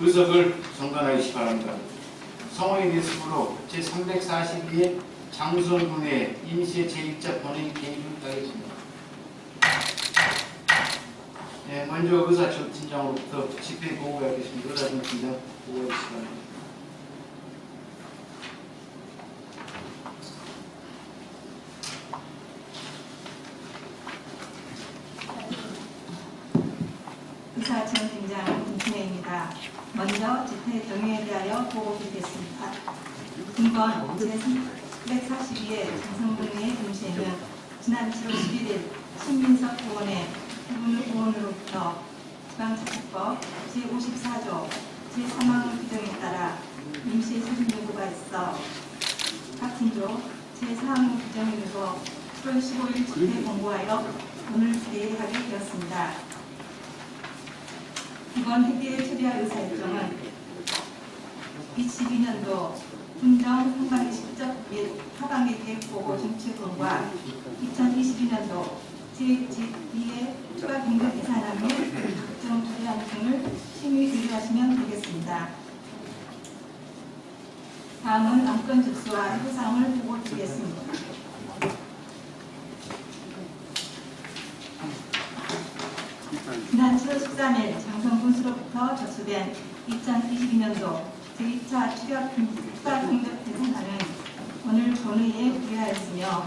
의석을 정관하시기 바랍니다. 성원이 됐으므로 제342의 장수원군의 임시의 제1자 본회의 개입을 하겠습니다. 네, 먼저 의사팀장으로부터 집회 보고가 있겠습니다. 의사팀장 보고해 주시기 바랍니다. 의사팀장 김순혜입니다. 먼저 집회 경위에 대하여 보고드리겠습니다. 이번 제342회 장성군의 임시회는 지난 7월 11일 신민석 의원의 부분을 의원으로부터 지방자치법 제54조 제3항 규정에 따라 임시 소집 요구가 있어 같은 조 제4항 규정에 의거 7월 15일 집회 공고하여 오늘 개회하게 되었습니다. 이번 회계에 처리할 의사 일정은 22년도 분정 상반기 실적 및 하반기 계획보고 정책론과 2022년도 제2의 추가 경제 예산안 및 각종 처리안 등을 심의 의뢰하시면 되겠습니다. 다음은 안건 접수와 해부사항을 보고드리겠습니다. 지난 7월 13일 장성군수로부터 접수된 2022년도 제2차 추가 경제 예산안은 오늘 본회의에 의뢰하였으며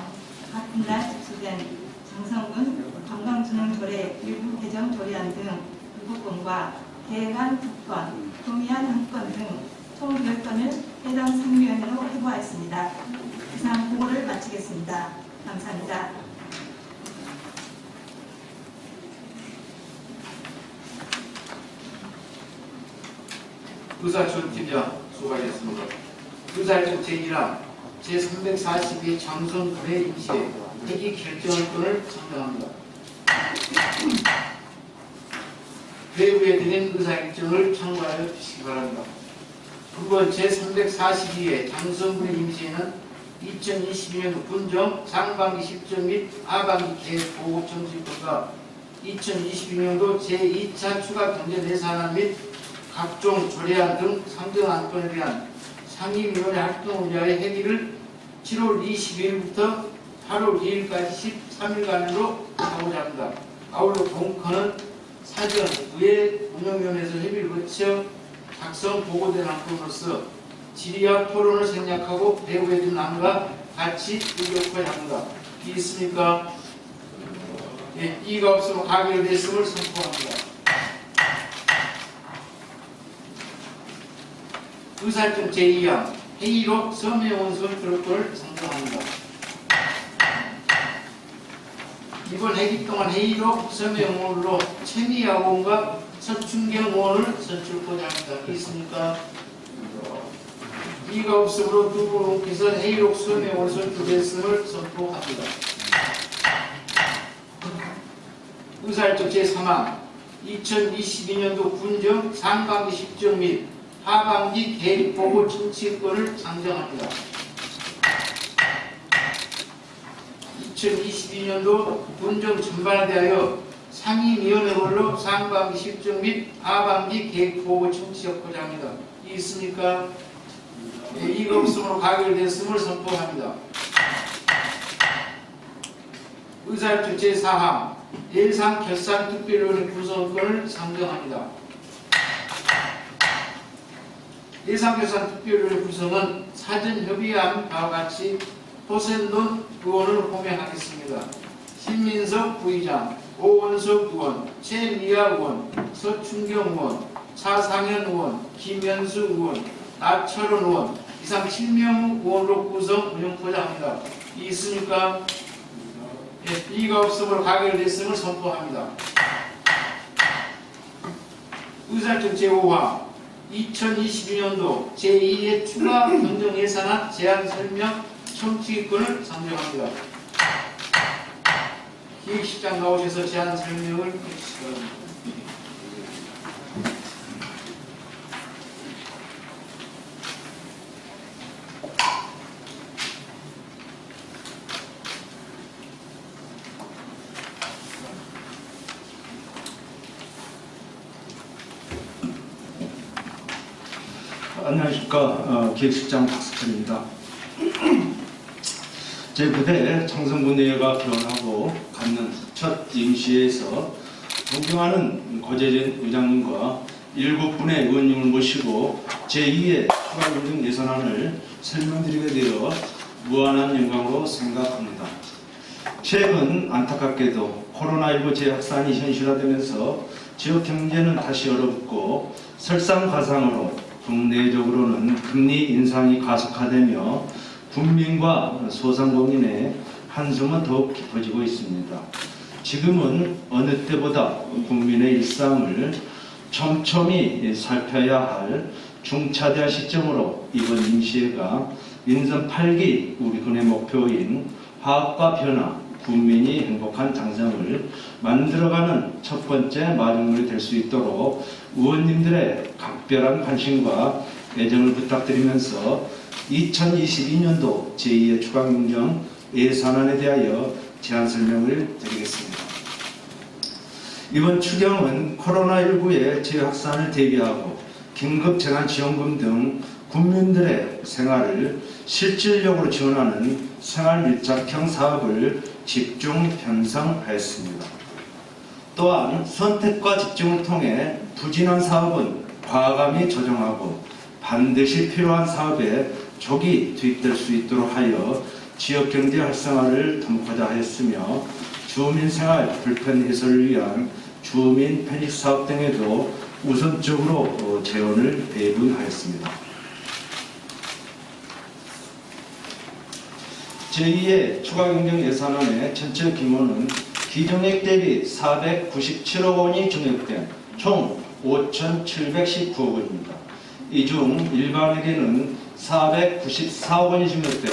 같은 날 접수된 장성군 관광진흥조례 일부 개정 조례안 등 7건과 계획안 2건, 동의안 1건 등 총 10건을 해당 상임위원회로 회부하였습니다. 이상 보고를 마치겠습니다. 감사합니다. 의사팀장 수고하셨습니다. 의사일정 제1항 제342 장성군의 임시회 회기 결정권을 상정합니다. 회부에 드린 의사일정을 참고하여 주시기 바랍니다. 9번 제342회 장성군의 임시회는 2022년 분정 상반기 실정 및 하반기 계획 보고 정책과 2022년도 제2차 추가 경제 예산안 및 각종 조례안 등 상정 안건에 대한 상임위원회 활동을 위하여 회기를 7월 22일부터 8월 2일까지 13일간으로 하고자 합니다. 아울러 본건은 사전 의회 운영위원회에서 협의를 거쳐 작성 보고된 안건으로서 질의와 토론을 생략하고 배후에 둔 안과 같이 의결해야 합니다. 이해 있습니까? 예, 이의가 없으면 가결됐음을 선포합니다. 의사일정 제2항 회의로 서명원서 결권을 상정합니다. 이번 회기 동안 회의로 서명원으로 최미야 의원과 서춘경 의원을 선출하고자 합니다. 있습니까? 이의가 없으므로 두 분께서 회의록 서명원서 선출됐음을 선포합니다. 의사일정 제3항 2022년도 분정 상반기 실정 및 하반기 계획보고 정치권을 상정합니다. 2022년도 분정 전반에 대하여 상임위원회별로 상반기 실정 및 하반기 계획보고 정치하고자 합니다. 이 있습니까? 네, 이거 없으므로 가결됐음을 선포합니다. 의사일정 제4항 예산결산특별위원회 구성권을 상정합니다. 예산결산특별위원회 구성은 사전 협의한 바와 같이 호센돈 의원을 호명하겠습니다. 신민석 부의장, 오원석 의원, 최미야 의원, 서춘경 의원, 차상현 의원, 김현수 의원, 나철원 의원 이상 7명 의원으로 구성 운영하고자 합니다. 이 있습니까? 예, 이의가 없으므로 가결됐음을 선포합니다. 의사일정 제5항 2022년도 제2의 추가 경정 예산안 제안 설명 청취권을 상정합니다. 기획실장 나오셔서 제안 설명을 해주시기 바랍니다. 안녕하십니까. 기획실장 박석현입니다. 제 부대 청성군대회가 개원하고 갖는 첫 임시회에서 존경하는 고재진 의장님과 7분의 의원님을 모시고 제2의 추가경정 예산안을 설명드리게 되어 무한한 영광으로 생각합니다. 최근 안타깝게도 코로나19 재확산이 현실화되면서 지역 경제는 다시 얼어붙고 설상가상으로 국내적으로는 금리 인상이 가속화되며 국민과 소상공인의 한숨은 더욱 깊어지고 있습니다. 지금은 어느 때보다 국민의 일상을 촘촘히 살펴야 할 중차대한 시점으로 이번 임시회가 민선 8기 우리 군의 목표인 화합과 변화, 국민이 행복한 장정을 만들어가는 첫 번째 마중물이 될 수 있도록 의원님들의 각별한 관심과 애정을 부탁드리면서 2022년도 제2의 추가경정 예산안에 대하여 제안 설명을 드리겠습니다. 이번 추경은 코로나19의 재확산을 대비하고 긴급재난지원금 등 국민들의 생활을 실질적으로 지원하는 생활밀착형 사업을 집중 편성하였습니다. 또한 선택과 집중을 통해 부진한 사업은 과감히 조정하고 반드시 필요한 사업에 조기 투입될 수 있도록 하여 지역경제 활성화를 돕고자 하였으며 주민생활 불편 해소를 위한 주민 편익사업 등에도 우선적으로 재원을 배분하였습니다. 제2의 추가경정 예산안의 전체 규모는 기정액 대비 497억 원이 증액된 총 5,719억 원입니다. 이 중 일반에게는 494억 원이 증액된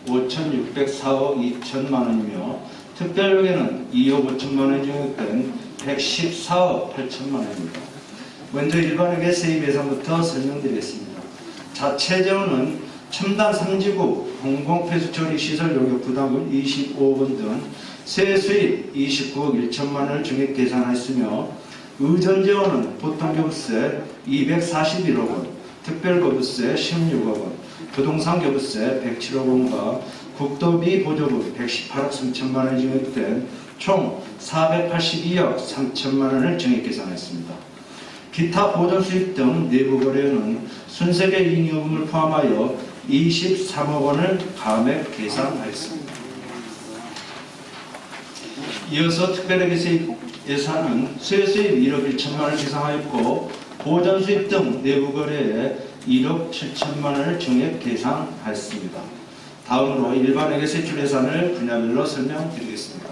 5,604억 2천만 원이며 특별에게는 2억 5천만 원이 증액된 114억 8천만 원입니다. 먼저 일반에게 세입 예산부터 설명드리겠습니다. 자체 재원은 첨단 3지구 공공폐수처리 시설 용역 부담금 25억 원 등 세수입 29억 1천만 원을 증액 계산하였으며 의전 재원은 보통교부세 241억 원, 특별거부세 16억 원, 부동산 교부세 107억 원과 국도비 보조금 118억 3천만 원이 증액된 총 482억 3천만 원을 증액 계산했습니다. 기타 보전 수입 등 내부 거래는 순세계 잉여금을 포함하여 23억 원을 감액 계산하였습니다. 이어서 특별회계 세입 예산은 세수입 1억 1천만 원을 계산하였고 보전 수입 등 내부 거래에 1억 7천만 원을 증액 계산하였습니다. 다음으로 일반회계 세출 예산을 분야별로 설명드리겠습니다.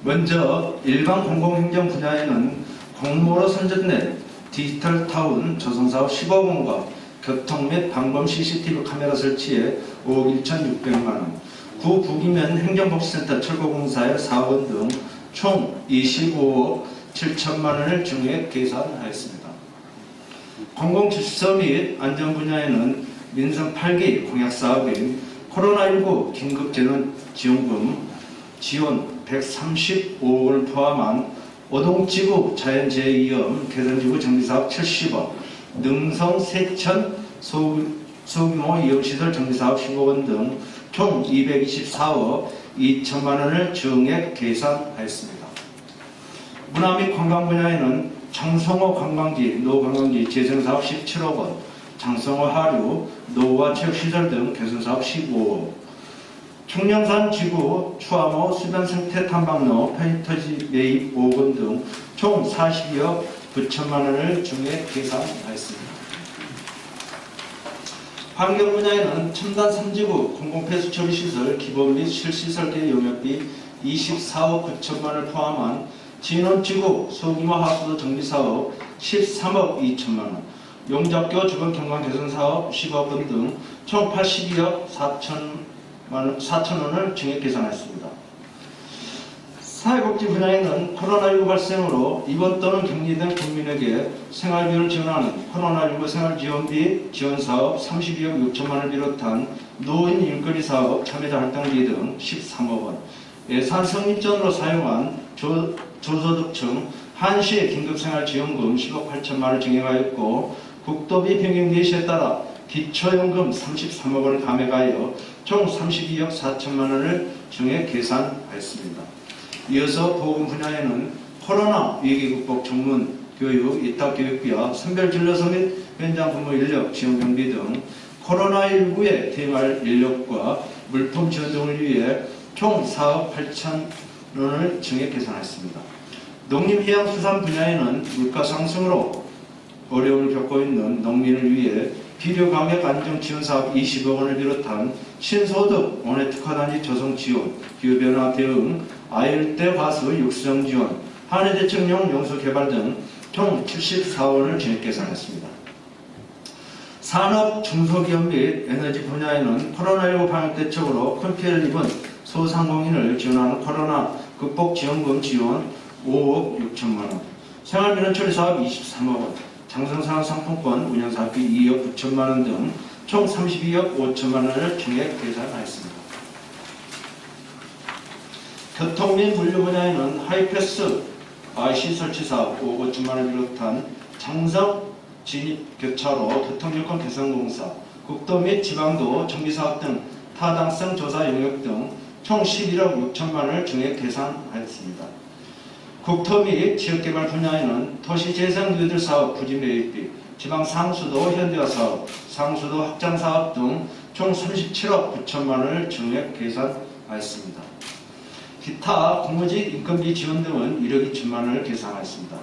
먼저 일반 공공행정 분야에는 공모로 선정된 디지털타운 조성사업 10억 원과 교통 및 방범 CCTV 카메라 설치에 5억 1,600만 원, 구 부기면 행정복지센터 철거공사에 4억 원 등 총 25억 7천만 원을 증액 계산하였습니다. 공공질서 및 안전 분야에는 민선 8기 공약사업인 코로나19 긴급재난지원금 지원 135억 원을 포함한 오동지구 자연재해위험 개선지구 정비사업 70억, 능성 세천 소규모 이용시설 정비사업 15억 원 등 총 224억 2천만 원을 증액 계산하였습니다. 문화 및 관광 분야에는 장성호 관광지, 노관광지 재생사업 17억 원, 장성호 하류, 노후와 체육시설 등 개선사업 15억, 청량산 지구 추암호 수변 생태 탐방로 페인터지 매입 5억 원 등 총 42억 9천만 원을 증액 계산하였습니다. 환경 분야에는 첨단 3지구 공공폐수처리 시설 기본 및 실시설계 용역비 24억 9천만 원을 포함한 진원지구 소규모 하수도 정비사업 13억 2천만 원, 용접교 주변 경관 개선 사업 10억 원 등 총 82억 4천 원을 증액 계산했습니다. 사회복지 분야에는 코로나19 발생으로 입원 또는 격리된 국민에게 생활비를 지원하는 코로나19 생활지원비 지원사업 32억 6천만 원을 비롯한 노인 일거리 사업 참여자 활동비 등 13억 원, 예산 성립전으로 사용한 저소득층 한시 긴급생활지원금 10억 8천만 원을 증액하였고 국도비 변경 개시에 따라 기초연금 33억 원을 감액하여 총 32억 4천만 원을 정액 계산하였습니다. 이어서 보건 분야에는 코로나 위기 극복 전문 교육, 이타 교육비와 선별진료소 및 현장 근무 인력 지원 경비 등 코로나19에 대응할 인력과 물품 지원 등을 위해 총 4억 8천 원을 정액 계산했습니다. 농림해양수산 분야에는 물가 상승으로 어려움을 겪고 있는 농민을 위해 비료가격 안정 지원 사업 20억 원을 비롯한 신소득 원외 특화단지 조성 지원, 기후변화 대응, 아열대 화수 육성 지원, 한해대책용 용수 개발 등 총 74억 원을 정액 계산했습니다. 산업, 중소기업 및 에너지 분야에는 코로나19 방역 대책으로 큰 피해를 입은 소상공인을 지원하는 코로나 극복 지원금 지원 5억 6천만 원, 생활민원 처리 사업 23억 원, 장성산업 상품권 운영사업비 2억 9천만 원 등 총 32억 5천만 원을 정액 계산하였습니다. 교통 및 물류 분야에는 하이패스 IC 설치 사업 5억 5천만 원을 비롯한 장성 진입 교차로 교통요건 개선 공사, 국도 및 지방도 정비사업 등 타당성 조사 영역 등 총 11억 6천만 원을 정액 계산하였습니다. 국토 및 지역개발 분야에는 도시재생유들 사업 부지 매입비, 지방 상수도 현대화 사업, 상수도 확장 사업 등 총 37억 9천만 원을 정액 계산하였습니다. 기타 공무직 인건비 지원 등은 1억 2천만 원을 계산하였습니다.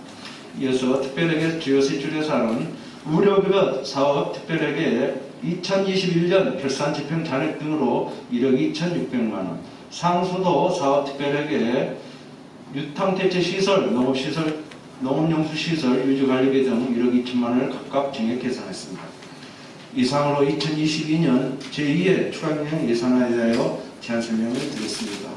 이어서 특별회계 주요 세출 예산은 의료급여 사업 특별회계 2021년 결산 집행 잔액 등으로 1억 2,600만 원, 상수도 사업 특별회계 유탕대체시설, 농업시설, 농업용수시설, 유지관리비 등 1억 2천만 원을 각각 정액 계산했습니다. 이상으로 2022년 제2회 추가경영 예산안에 대하여 제안 설명을 드렸습니다.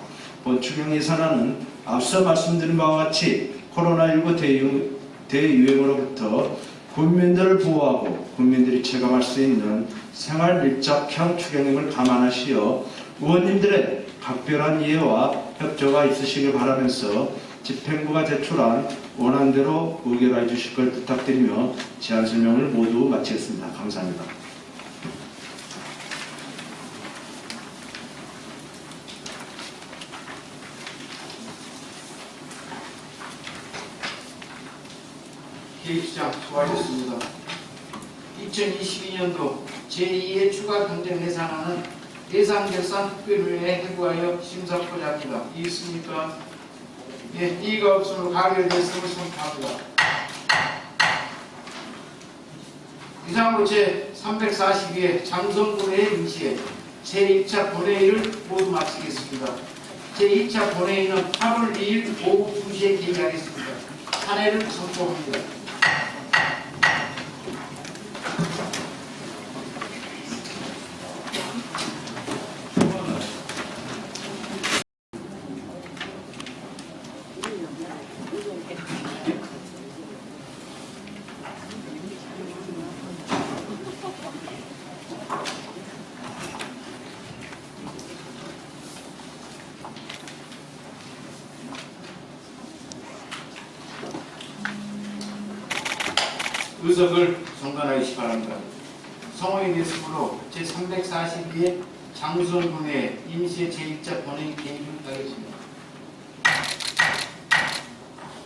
본 추경 예산안은 앞서 말씀드린 바와 같이 코로나19 대유행으로부터 국민들을 보호하고 국민들이 체감할 수 있는 생활 밀착형 추경임을 감안하시어 의원님들의 각별한 이해와 협조가 있으시길 바라면서 집행부가 제출한 원안대로 의결해 주실 걸 부탁드리며 제안 설명을 모두 마치겠습니다. 감사합니다. 기획시장 수고하셨습니다. 2022년도 제2회 추가 경정 예산안은 예산결산 특별회의에 해부하여 심사하고자 합니다. 있습니까? 예, 이의가 없으므로 가결됐음을 선포합니다. 이상으로 제342회 장성군의 임시회 제1차 본회의를 모두 마치겠습니다. 제2차 본회의는 8월 2일 오후 2시에 개의하겠습니다. 찬회를 선포합니다. 의석을 정관하시기 바랍니다. 성호의 됐으므로 제342회 장수원군의 임시의 제1차 본회의 개의하겠습니다.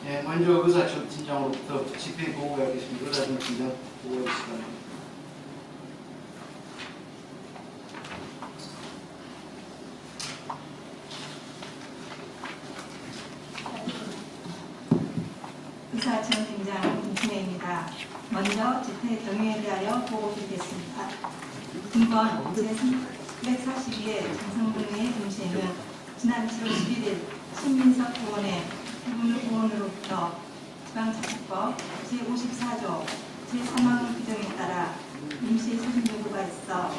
네, 먼저 의사 팀장으로부터 집회 보고가 있겠습니다. 의사 팀장 보고가 있습니다. 의사지원팀장 김순혜입니다. 먼저 집회 경위에 대하여 보고 드리겠습니다. 이번 제342회 장성군의 임시회는 지난 7월 11일 신민석 의원의 의원으로부터 지방자치법 제54조 제3항 규정에 따라 임시 소집 요구가 있어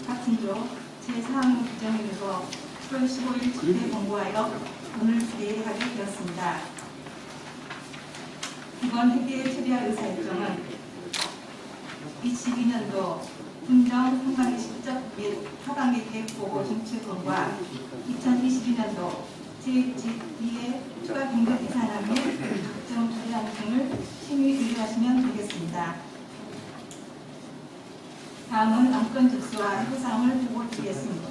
같은 조 제4항 규정에 의거 7월 15일 집회 공고하여 오늘 개의하게 되었습니다. 이번 회계에 처리할 의사 일정은 22년도 군정 상반기 실적 및 하반기 계획보고 정책론과 2022년도 제2회 추가 경정 예산안 및 각종 처리안 등을 심의 의결하시면 되겠습니다. 당권 접수와 해상을 보고드리겠습니다.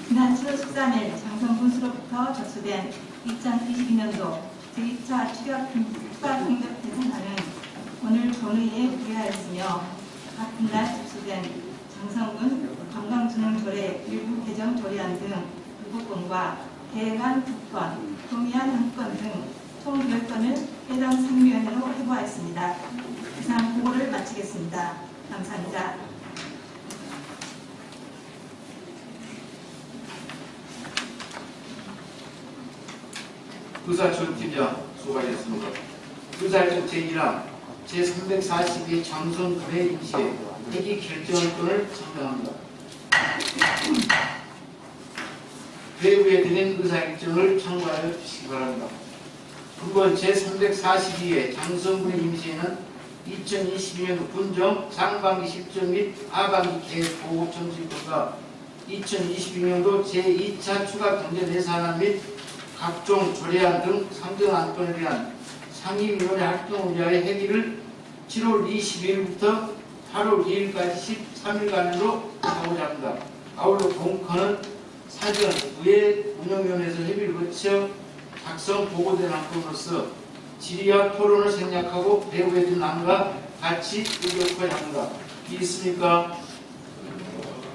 지난 7월 13일 장성군수로부터 접수된 2022년도 제2차 추가 공급 대상안은 오늘 본회의에 부의하였으며 같은 날 접수된 장성군 관광진흥조례 일부 개정 조례안 등 7건과 계획안 2건, 동의안 1건 등 총 10건을 해당 상임위원회로 회부하였습니다. 이상 보고를 마치겠습니다. 감사합니다. 의사철팀장 수고하셨습니다. 의사일정 제1항 제342 장성군의 임시에 회기 결정권을 상정합니다. 외부에 드린 의사일정을 참고하여 주시기 바랍니다. 9번 제342회 장성군의 임시에는 2022년 군정 상반기 실정 및 하반기 계획 보고 정지권과 2022년도 제2차 추가 경제 예산안 및 각종 조례안 등 상정안건에 대한 상임위원회 활동을 위하여 회기를 7월 22일부터 8월 2일까지 13일간으로 하고자 합니다. 아울러 본건은 사전 의회 운영위원회에서 협의를 거쳐 작성 보고된 안건으로서 질의와 토론을 생략하고 배부에 든 안과 같이 의결하고자 합니다. 이해 있습니까?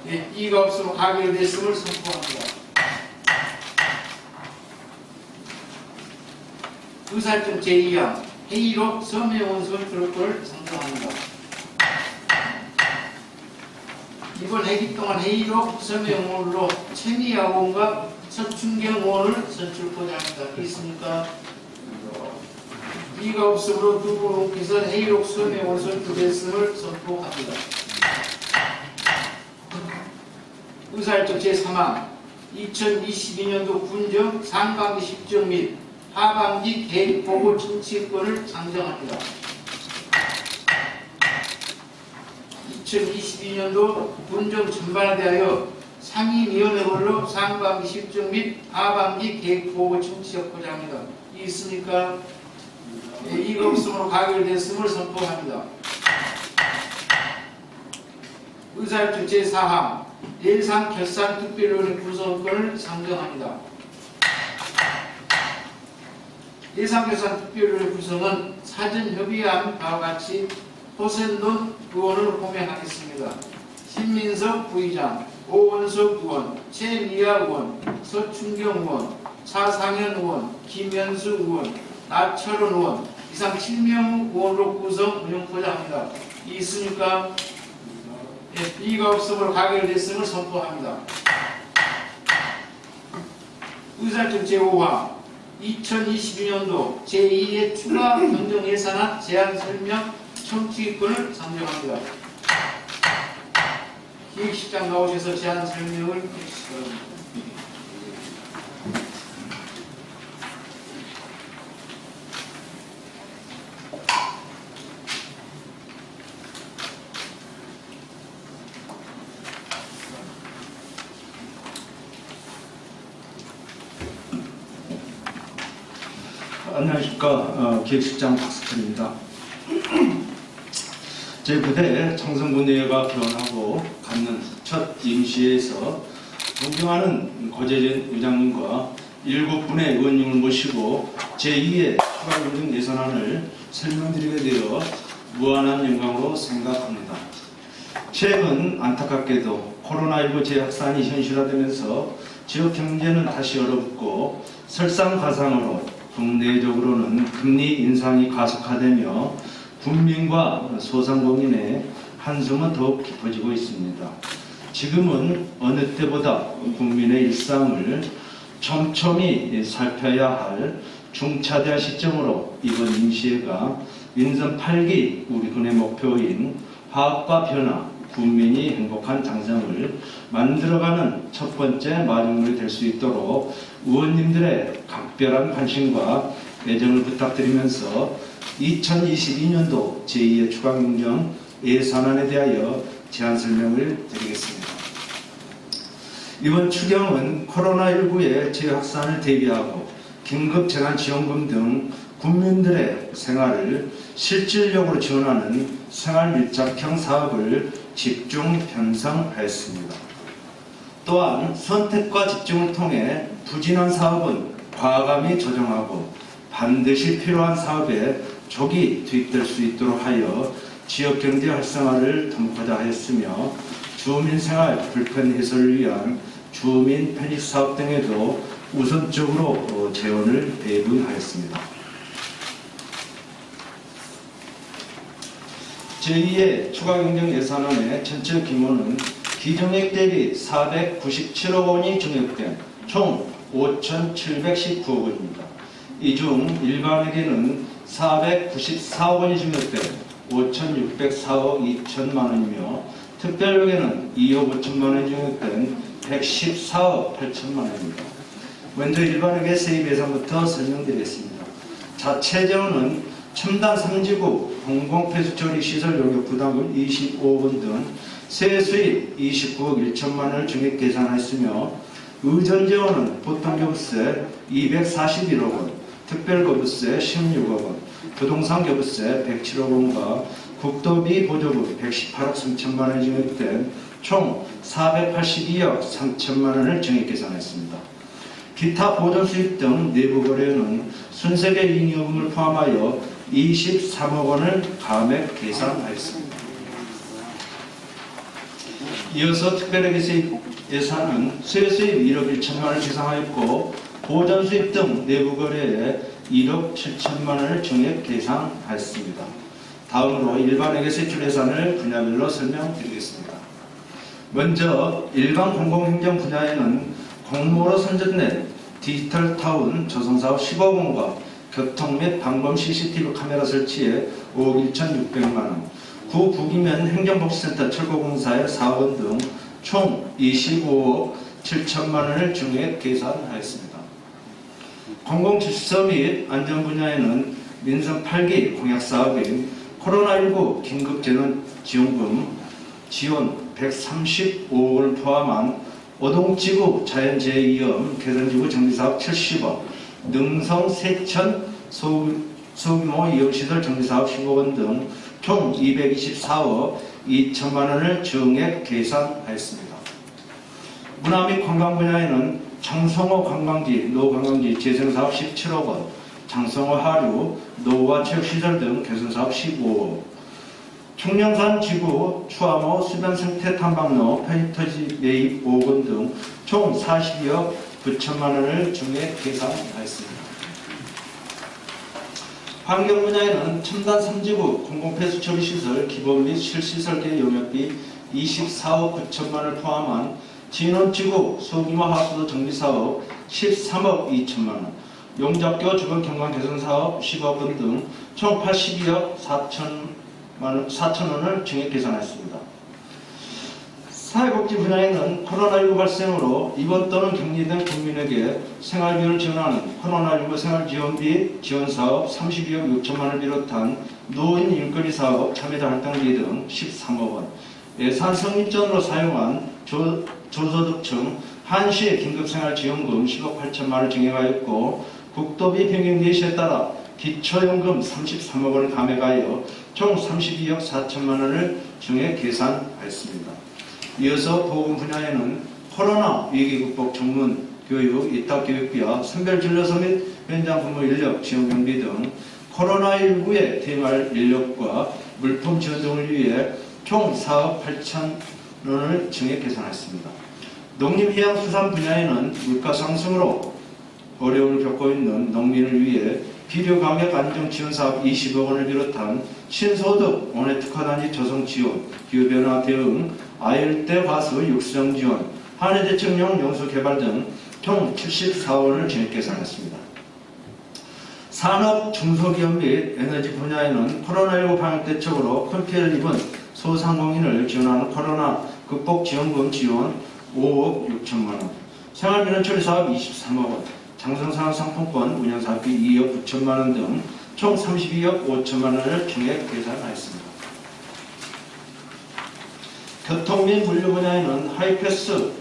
예, 이의가 없으면 가결됐음을 선포합니다. 의사일정 제2항 회의로 서명원서를 조건을 상정합니다. 이번 회기 동안 회의로 서명원으로 최미야 의원과 서춘경 의원을 선출하고자 합니다. 있습니까? 이의가 없으므로 두 분께서 회의록 서명원서를 주겠음을 선포합니다. 의사일정 제3항 2022년도 군정 상반기 실정 및 하반기 계획 보고 정치권을 상정합니다. 2022년도 군정 전반에 대하여 상임위원회별로 상반기 실정 및 하반기 계획 보고 정치하고자 합니다. 이 있습니까? 예, 이거 없으므로 가결됐음을 선포합니다. 의사일정 제4항 예산 결산 특별위원회 구성권을 상정합니다. 예산결산 특별위원회 구성은 사전 협의한 바와 같이 호센돈 의원을 호명하겠습니다. 신민석 부의장, 오원석 의원, 최미야 의원, 서춘경 의원, 차상현 의원, 김현수 의원, 나철원 의원 이상 7명 의원으로 구성 운영하고자 합니다. 이 있습니까? 예, 이의가 없으므로 가결됐음을 선포합니다. 의사일정 제5항 2022년도 제2의 추가 경정 예산안 제안 설명 청취권을 상정합니다. 기획실장 나오셔서 제안 설명을 해주시기 바랍니다. 안녕하십니까. 기획실장 박석현입니다. 제 부대 청성군의회가 개원하고 갖는 첫 임시회에서 존경하는 고재진 의장님과 7분의 의원님을 모시고 제2의 추가 경정 예산안을 설명드리게 되어 무한한 영광으로 생각합니다. 최근 안타깝게도 코로나19 재확산이 현실화되면서 지역 경제는 다시 얼어붙고 설상가상으로 국내적으로는 금리 인상이 가속화되며 국민과 소상공인의 한숨은 더욱 깊어지고 있습니다. 지금은 어느 때보다 국민의 일상을 촘촘히 살펴야 할 중차대한 시점으로 이번 임시회가 민선 8기 우리 군의 목표인 화합과 변화, 국민이 행복한 장정을 만들어가는 첫 번째 마중물이 될 수 있도록 의원님들의 각별한 관심과 애정을 부탁드리면서 2022년도 제2의 추가경정 예산안에 대하여 제안 설명을 드리겠습니다. 이번 추경은 코로나19의 재확산을 대비하고 긴급재난지원금 등 국민들의 생활을 실질적으로 지원하는 생활밀착형 사업을 집중 편성하였습니다. 또한 선택과 집중을 통해 부진한 사업은 과감히 조정하고 반드시 필요한 사업에 조기 투입될 수 있도록 하여 지역경제 활성화를 도모하자 하였으며 주민생활 불편 해소를 위한 주민 편익사업 등에도 우선적으로 재원을 배분하였습니다. 제2의 추가경정예산안의 전체 규모는 기정액 대비 497억 원이 증액된 총 5,719억 원입니다. 이 중 일반에게는 494억 원이 증액된 5,604억 2천만 원이며 특별에게는 2억 5천만 원이 증액된 114억 8천만 원입니다. 먼저 일반에게 세입 예산부터 설명드리겠습니다. 자체 재원은 첨단 3지구 공공폐수처리 시설 용역 부담금 25억 원 등 세수입 29억 1천만 원을 증액 계산하였으며 의전 재원은 보통교부세 241억 원, 특별거부세 16억 원, 부동산 교부세 107억 원과 국도비 보조금 118억 3천만 원이 증액된 총 482억 3천만 원을 증액 계산했습니다. 기타 보전 수입 등 내부 거래는 순세계 잉여금을 포함하여 23억 원을 감액 계산하였습니다. 이어서 특별회계 세입 예산은 세수입 1억 1천만 원을 계산하였고 보전 수입 등 내부 거래에 1억 7천만 원을 증액 계산하였습니다. 다음으로 일반회계 세출 예산을 분야별로 설명드리겠습니다. 먼저 일반 공공행정 분야에는 공모로 선정된 디지털타운 조성사업 10억 원과 교통 및 방범 CCTV 카메라 설치에 5억 1,600만 원, 구 부기면 행정복지센터 철거공사에 4억 원 등 총 25억 7천만 원을 증액 계산하였습니다. 공공질서 및 안전 분야에는 민선 8기 공약사업인 코로나19 긴급재난지원금 지원 135억 원을 포함한 오동지구 자연재해위험 개선지구 정비사업 70억, 능성 세천 소규모 이용시설 정비사업 15억 원 등 총 224억 2천만 원을 증액 계산하였습니다. 문화 및 관광 분야에는 장성호 관광지, 노관광지 재생사업 17억 원, 장성호 하류, 노후와 체육시설 등 개선사업 15억, 청량산 지구 추암호 수변 생태 탐방로 페인터지 매입 5억 원 등 총 42억 9천만 원을 증액 계산하였습니다. 환경 분야에는 첨단 3지구 공공폐수처리시설 기본 및 실시설계 용역비 24억 9천만 원을 포함한 진원지구 소규모 하수도 정비사업 13억 2천만 원, 용접교 주변 경관 개선사업 10억 원 등 총 82억 4천 원을 증액 계산했습니다. 사회복지 분야에는 코로나19 발생으로 입원 또는 격리된 국민에게 생활비를 지원하는 코로나19 생활지원비 지원사업 32억 6천만 원을 비롯한 노인 일거리 사업 참여자 활동비 등 13억 원, 예산 성립전으로 사용한 저소득층 한시 긴급생활지원금 10억 8천만 원을 증액하였고 국도비 변경 예시에 따라 기초연금 33억 원을 감액하여 총 32억 4천만 원을 증액 계산하였습니다. 이어서 보건 분야에는 코로나 위기 극복 전문 교육, 이탁 교육비와 선별진료소 및 현장 근무 인력 지원 경비 등 코로나19에 대응할 인력과 물품 지원 등을 위해 총 4억 8천 원을 증액 계산했습니다. 농림해양수산 분야에는 물가 상승으로 어려움을 겪고 있는 농민을 위해 비료 가격 안정 지원 사업 20억 원을 비롯한 신소득 원예 특화단지 조성 지원, 기후변화 대응, 아열대 화수 육성 지원, 한해대책용 용수 개발 등 총 74억 원을 증액 계산했습니다. 산업, 중소기업 및 에너지 분야에는 코로나19 방역 대책으로 큰 피해를 입은 소상공인을 지원하는 코로나 극복 지원금 지원 5억 6천만 원, 생활민원 처리 사업 23억 원, 장성산업 상품권 운영사업비 2억 9천만 원 등 총 32억 5천만 원을 증액 계산하였습니다. 교통 및 물류 분야에는 하이패스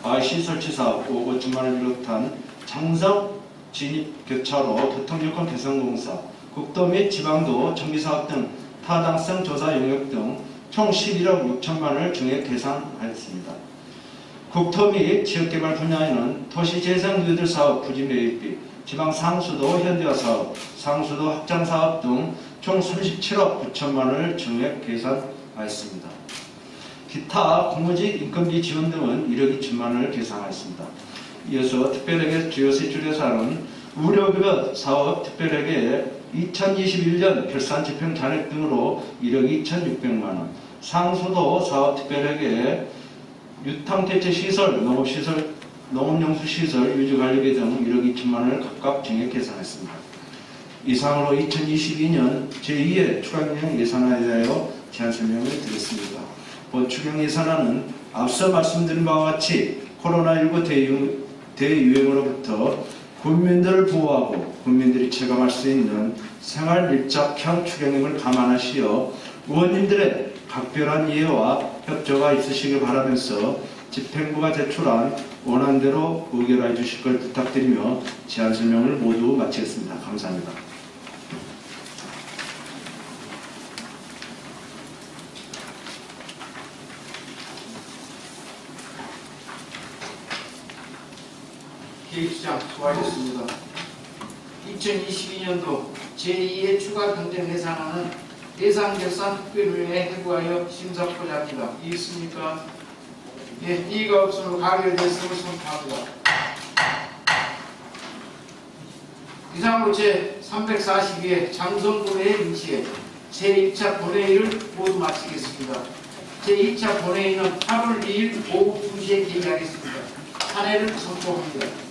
IC 설치 사업 5억 5천만 원을 비롯한 장성 진입교차로 교통요건 개선공사, 국도 및 지방도 정비사업 등 타당성 조사 용역 등 총 11억 6천만 원을 증액 계산하였습니다. 국토 및 지역개발 분야에는 도시재생누이들 사업 부지 매입비, 지방 상수도 현대화 사업, 상수도 확장 사업 등 총 37억 9천만 원을 증액 계산하였습니다. 기타 공무직 인건비 지원 등은 1억 2천만 원을 계산하였습니다. 이어서 특별회계 주요 세출 예산은 의료급여 사업 특별회계 2021년 결산 집행 잔액 등으로 1억 2,600만 원, 상수도 사업 특별회계 유탕대체시설, 농업시설, 농업용수시설, 유지관리비 등 1억 2천만 원을 각각 증액 계산했습니다. 이상으로 2022년 제2회 추가경영 예산안에 대하여 제안 설명을 드렸습니다. 본 추경 예산안은 앞서 말씀드린 바와 같이 코로나19 대유행으로부터 국민들을 보호하고 국민들이 체감할 수 있는 생활 밀착형 추경임을 감안하시어 의원님들의 각별한 이해와 협조가 있으시길 바라면서 집행부가 제출한 원안대로 의결해 주실 걸 부탁드리며 제안 설명을 모두 마치겠습니다. 감사합니다. 기획시장 수고하셨습니다. 2022년도 제2회 추가 경정 예산안은 예산결산 특별위에 해부하여 심사하고자 합니다. 이의 있습니까? 예, 이의가 없으면 가결에 대해서 선포합니다. 이상으로 제342회 장성본회의 임시회 제1차 본회의를 모두 마치겠습니다. 제2차 본회의는 8월 2일 오후 2시에 개의하겠습니다. 탄핵을 선포합니다.